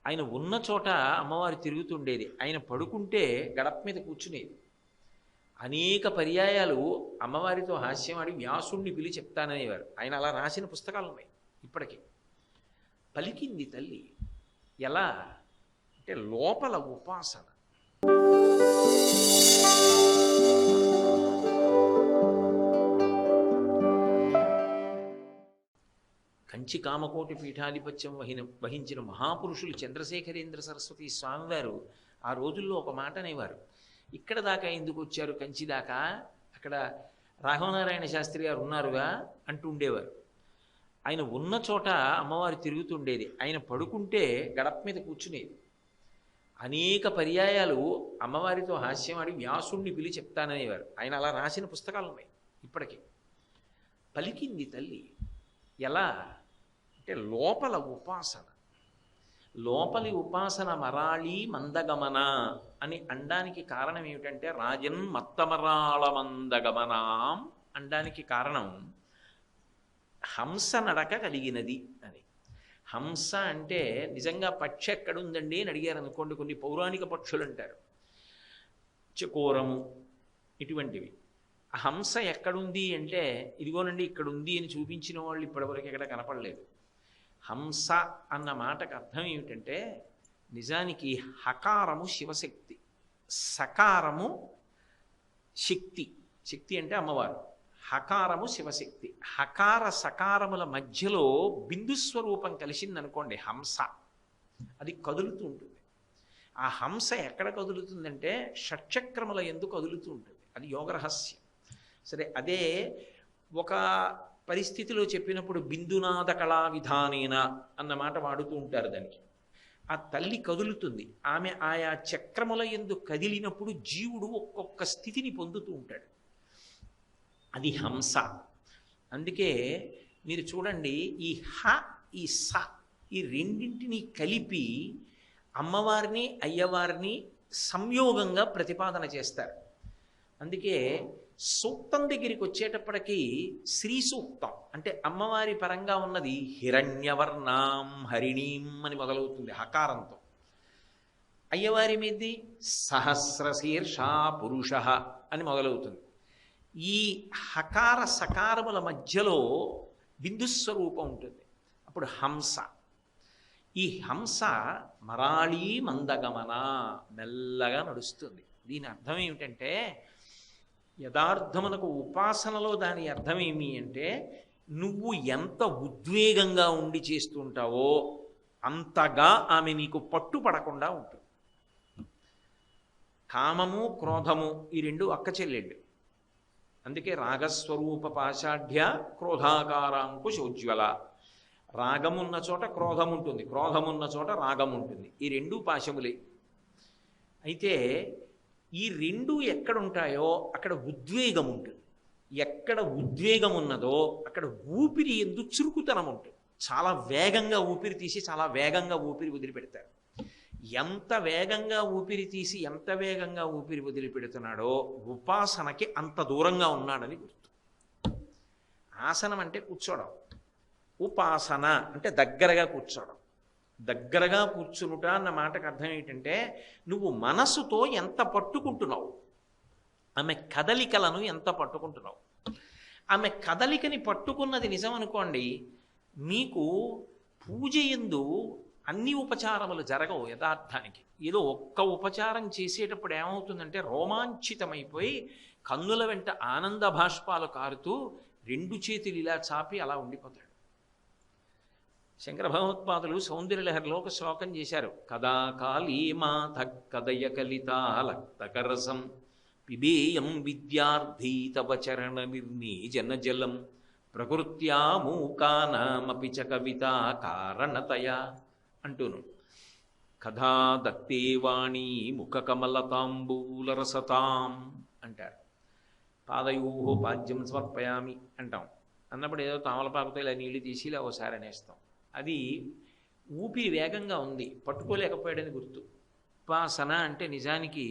ఆయన ఉన్న చోట అమ్మవారు తిరుగుతుండేది. ఆయన పడుకుంటే గడప మీద కూర్చునేది. అనేక పర్యాయాలు అమ్మవారితో హాస్యమాడి వ్యాసుణ్ణి పిలిచి చెప్తాననేవారు. ఆయన అలా రాసిన పుస్తకాలు ఉన్నాయి ఇప్పటికీ. పలికింది తల్లి. ఎలా అంటే లోపల ఉపాసన. కంచి కామకోటి పీఠాధిపత్యం వహించిన మహాపురుషులు చంద్రశేఖరేంద్ర సరస్వతి స్వామివారు ఆ రోజుల్లో ఒక మాట అనేవారు. ఇక్కడ దాకా ఎందుకు వచ్చారు, కంచి దాకా, అక్కడ రాఘవనారాయణ శాస్త్రి గారు ఉన్నారుగా అంటూ ఉండేవారు. ఆయన ఉన్న చోట అమ్మవారు తిరుగుతుండేది. ఆయన పడుకుంటే గడప మీద కూర్చునేది. అనేక పర్యాయాలు అమ్మవారితో హాస్యమాడి వ్యాసుణ్ణి పిలిచి చెప్తాననేవారు. ఆయన అలా రాసిన పుస్తకాలు ఉన్నాయి ఇప్పటికీ. పలికింది తల్లి. ఎలా అంటే లోపల ఉపాసన. లోపలి ఉపాసన మరాళి మందగమన అని అనడానికి కారణం ఏమిటంటే రాజన్ మత్తమరాళ మందగమనాం అనడానికి కారణం హంస నడక కలిగినది అని. హంస అంటే నిజంగా పక్షి ఎక్కడుందండి అని అడిగారు అనుకోండి, కొన్ని పౌరాణిక పక్షులు అంటారు, చకోరము ఇటువంటివి. ఆ హంస ఎక్కడుంది అంటే ఇదిగోనండి ఇక్కడ ఉంది అని చూపించిన వాళ్ళు ఇప్పటివరకు ఎక్కడ కనపడలేదు. హంస అన్న మాటకు అర్థం ఏమిటంటే నిజానికి హకారము శివశక్తి, సకారము శక్తి. శక్తి అంటే అమ్మవారు, హకారము శివశక్తి. హకార సకారముల మధ్యలో బిందుస్వరూపం కలిసిందనుకోండి హంస, అది కదులుతూ ఉంటుంది. ఆ హంస ఎక్కడ కదులుతుందంటే షట్చక్రముల యందు కదులుతూ ఉంటుంది. అది యోగరహస్యం. సరే, అదే ఒక పరిస్థితిలో చెప్పినప్పుడు బిందునాద కళా విధానేన అన్న మాట వాడుతూ ఉంటారు దానికి. ఆ తల్లి కదులుతుంది. ఆమె ఆయా చక్రముల యందు కదిలినప్పుడు జీవుడు ఒక్కొక్క స్థితిని పొందుతూ ఉంటాడు. అది హంస. అందుకే మీరు చూడండి, ఈ హ ఈ స ఈ రెండింటినీ కలిపి అమ్మవారిని అయ్యవారిని సంయోగంగా ప్రతిపాదన చేస్తారు. అందుకే సూక్తం దగ్గరికి వచ్చేటప్పటికీ శ్రీ సూక్తం అంటే అమ్మవారి పరంగా ఉన్నది హిరణ్యవర్ణాం హరిణీం అని మొదలవుతుంది హకారంతో. అయ్యవారి మీది సహస్రశీర్ష పురుష అని మొదలవుతుంది. ఈ హకార సకారముల మధ్యలో బిందుస్వరూపం ఉంటుంది. అప్పుడు హంస. ఈ హంస మరాళీ మందగమన, మెల్లగా నడుస్తుంది. దీని అర్థం ఏమిటంటే యథార్థమునకు ఉపాసనలో దాని అర్థం ఏమి అంటే నువ్వు ఎంత ఉద్వేగంగా ఉండి చేస్తుంటావో అంతగా ఆమె నీకు పట్టుపడకుండా ఉంటుంది. కామము క్రోధము ఈ రెండు అక్క చెల్లెళ్ళు. అందుకే రాగస్వరూప పాషాఢ్య క్రోధాకారాంకుశోజ్వల. రాగమున్న చోట క్రోధం ఉంటుంది, క్రోధమున్న చోట రాగం ఉంటుంది. ఈ రెండు పాశములే. అయితే ఈ రెండు ఎక్కడుంటాయో అక్కడ ఉద్వేగం ఉంటుంది. ఎక్కడ ఉద్వేగం ఉన్నదో అక్కడ ఊపిరి ఎందు చురుకుతనం ఉంటుంది. చాలా వేగంగా ఊపిరి తీసి చాలా వేగంగా ఊపిరి వదిలిపెడతారు. ఎంత వేగంగా ఊపిరి తీసి ఎంత వేగంగా ఊపిరి వదిలిపెడుతున్నాడో ఉపాసనకి అంత దూరంగా ఉన్నాడని గుర్తు. ఆసనం అంటే కూర్చోవడం, ఉపాసన అంటే దగ్గరగా కూర్చోవడం. దగ్గరగా కూర్చునుట అన్న మాటకు అర్థం ఏంటంటే నువ్వు మనసుతో ఎంత పట్టుకుంటున్నావు, ఆమె కదలికలను ఎంత పట్టుకుంటున్నావు. ఆమె కదలికని పట్టుకున్నది నిజం అనుకోండి, మీకు పూజ యందు అన్ని ఉపచారములు జరగవు. యథార్థానికి ఏదో ఒక్క ఉపచారం చేసేటప్పుడు ఏమవుతుందంటే రోమాంచితమైపోయి కన్నుల వెంట ఆనంద భాష్పాలు కారుతూ రెండు చేతులు ఇలా చాపి అలా ఉండిపోతాడు. శంకర భగవత్పాదులు సౌందర్యలహరిలో ఒక శ్లోకం చేశారు. కదా కాళీమాత కదయ కలితాలక్తకరసం పిబేయం విద్యార్థీ తవ చరణ నిర్నీజన జలం ప్రకృత్యా మూకానామపి చ కవితా కారణతయా అంటూను. కథా దత్తేవాణి ముఖ కమలతాంబూలరసతాం అంటారు. పాదయోహో పాద్యం సమర్పయామి అంటాం. అన్నప్పుడు ఏదో తామలపాకుతో ఇలా నీళ్లు తీసి ఇలా ఓసారి అనేస్తాం. అది ఊపిరి వేగంగా ఉంది, పట్టుకోలేకపోయాడని గుర్తు. ఉపాసన అంటే నిజానికి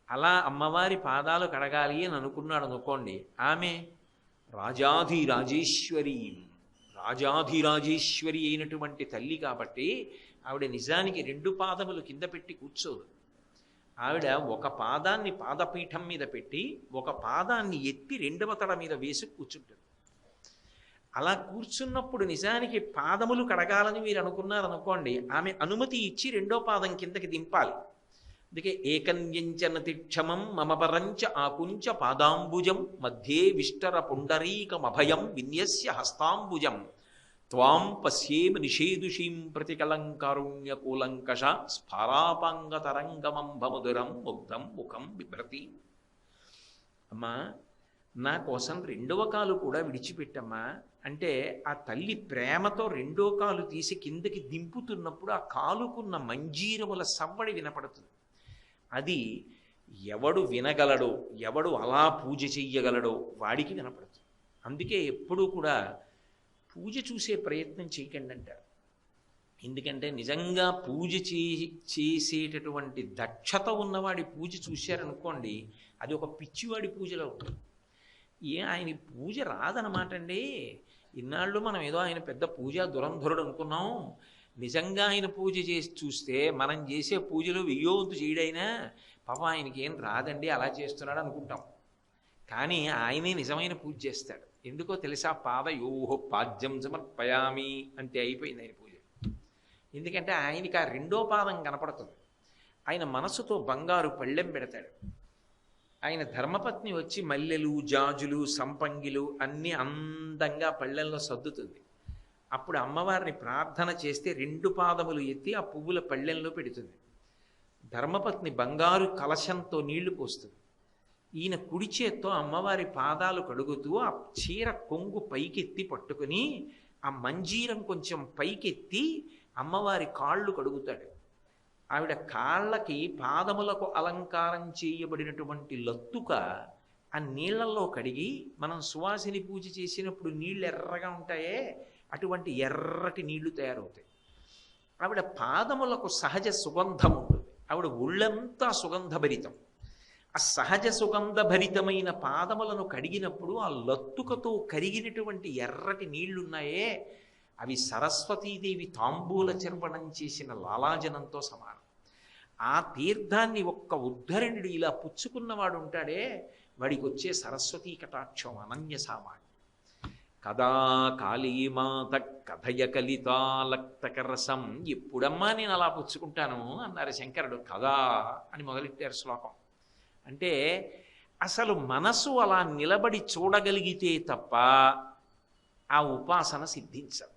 అలా అమ్మవారి పాదాలు కడగాలి అని అనుకున్నాడు అనుకోండి, ఆమె రాజాధిరాజేశ్వరి అయినటువంటి తల్లి కాబట్టి ఆవిడ నిజానికి రెండు పాదములు కింద పెట్టి కూర్చోదు. ఆవిడ ఒక పాదాన్ని పాదపీఠం మీద పెట్టి ఒక పాదాన్ని ఎత్తి రెండవ తడ మీద వేసి కూర్చుంటుంది. అలా కూర్చున్నప్పుడు నిజానికి పాదములు కడగాలని మీరు అనుకున్నారనుకోండి, ఆమె అనుమతి ఇచ్చి రెండో పాదం కిందకి దింపాలి. అందుకే ఏకన్యంచన తిక్షమం మమపరంచ ఆకుంచ పాదాంబుజం మధ్యే విష్టర పుండరీకమభయం విన్యస్య హస్తాంబుజం త్వాం పశ్యేమ నిషేదుషీం ప్రతికలంకారుణ్యకూలంకష స్ఫారాపాంగతరంగమంభముదురం ముగ్ధం ముఖం బిభ్రతి. అమ్మా, నా కోసం రెండవ కాలు కూడా విడిచిపెట్టమ్మా అంటే ఆ తల్లి ప్రేమతో రెండో కాలు తీసి కిందకి దింపుతున్నప్పుడు ఆ కాలుకున్న మంజీరముల సవ్వడి వినపడుతుంది. అది ఎవడు వినగలడో, ఎవడు అలా పూజ చెయ్యగలడో వాడికి వినపడుతుంది. అందుకే ఎప్పుడూ కూడా పూజ చూసే ప్రయత్నం చేయకండి అంటారు. ఎందుకంటే నిజంగా పూజ చేసేటటువంటి దక్షత ఉన్నవాడి పూజ చూశారనుకోండి, అది ఒక పిచ్చివాడి పూజలో ఉంటుంది. ఆయన పూజ రాదనమాట అండి. ఇన్నాళ్ళు మనం ఏదో ఆయన పెద్ద పూజా దురంధరుడు అనుకున్నాం. నిజంగా ఆయన పూజ చేసి చూస్తే మనం చేసే పూజలు వెయ్యోంతు చేయడైనా పాపం ఆయనకి ఏం రాదండి అలా చేస్తున్నాడు అనుకుంటాం. కానీ ఆయనే నిజమైన పూజ చేస్తాడు. ఎందుకో తెలుసా? పాదయోహో పాద్యం సమర్పయామి అంటే అయిపోయింది ఆయన పూజ. ఎందుకంటే ఆయనకి ఆ రెండో పాదం కనపడుతుంది. ఆయన మనసుతో బంగారు పళ్ళెం పెడతాడు. ఆయన ధర్మపత్ని వచ్చి మల్లెలు జాజులు సంపంగిలు అన్నీ అందంగా పళ్ళెంలో సర్దుతుంది. అప్పుడు అమ్మవారిని ప్రార్థన చేస్తే రెండు పాదములు ఎత్తి ఆ పువ్వుల పళ్ళెంలో పెడుతుంది. ధర్మపత్ని బంగారు కలశంతో నీళ్లు పోస్తుంది. ఈయన కుడి చేత్తో అమ్మవారి పాదాలు కడుగుతూ ఆ చీర కొంగు పైకెత్తి పట్టుకుని ఆ మంజీరం కొంచెం పైకెత్తి అమ్మవారి కాళ్ళు కడుగుతాడు. ఆవిడ కాళ్ళకి పాదములకు అలంకారం చేయబడినటువంటి లత్తుక ఆ నీళ్లలో కడిగి మనం సువాసిని పూజ చేసినప్పుడు నీళ్ళు ఎర్రగా ఉంటాయే అటువంటి ఎర్రటి నీళ్లు తయారవుతాయి. ఆవిడ పాదములకు సహజ సుగంధం ఉంటుంది. ఆవిడ ఒళ్ళంతా సుగంధభరితం. ఆ సహజ సుగంధభరితమైన పాదములను కడిగినప్పుడు ఆ లత్తుకతో కరిగినటువంటి ఎర్రటి నీళ్లున్నాయే అవి సరస్వతీదేవి తాంబూల చర్వణం చేసిన లాలాజనంతో సమానం. ఆ తీర్థాన్ని ఒక్క ఉద్ధరణుడు ఇలా పుచ్చుకున్నవాడు ఉంటాడే వాడికి వచ్చే సరస్వతీ కటాక్షం అనన్యసామాన్యం. కదా కాళీమాత కథయ కలితాలక్తకరసం. ఎప్పుడమ్మా నేను అలా పుచ్చుకుంటాను అన్నారు శంకరుడు. కదా అని మొదలెట్టారు శ్లోకం. అంటే అసలు మనసు అలా నిలబడి చూడగలిగితే తప్ప ఆ ఉపాసన సిద్ధించదు.